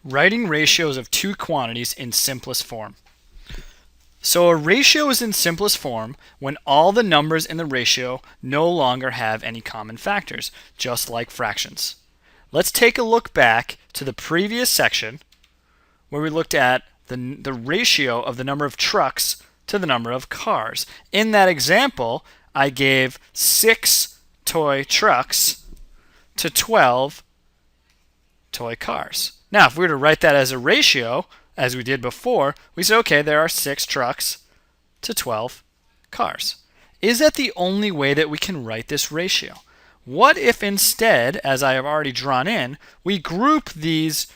Writing ratios of two quantities in simplest form. So a ratio is in simplest form when all the numbers in the ratio no longer have any common factors, just like fractions. Let's take a look back to the previous section where we looked at the ratio of the number of trucks to the number of cars. In that example, I gave 6 toy trucks to 12 toy cars. Now, if we were to write that as a ratio, as we did before, we say, okay, there are 6 trucks to 12 cars. Is that the only way that we can write this ratio? What if instead, as I have already drawn in, we group these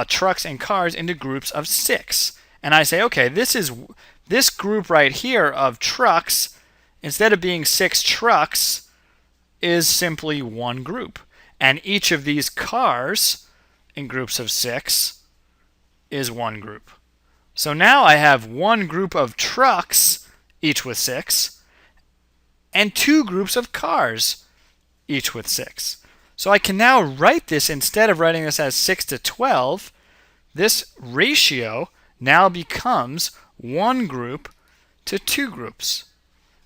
trucks and cars into groups of 6? And I say, okay, this group right here of trucks, instead of being 6 trucks, is simply one group. And each of these cars in groups of 6 is one group. So now I have one group of trucks, each with 6, and 2 groups of cars, each with 6. So I can now write this, instead of writing this as 6 to 12, this ratio now becomes one group to 2 groups.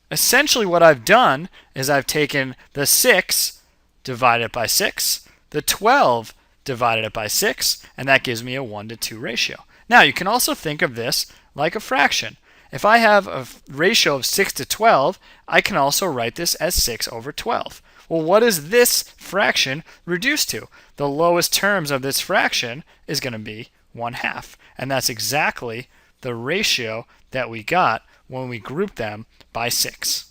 Essentially what I've done is I've taken the 6 divided it by 6, the 12 divided it by 6, and that gives me a 1 to 2 ratio. Now you can also think of this like a fraction. If I have a ratio of 6 to 12, I can also write this as 6 over 12. Well, what is this fraction reduced to? The lowest terms of this fraction is going to be 1/2, and that's exactly the ratio that we got when we grouped them by 6.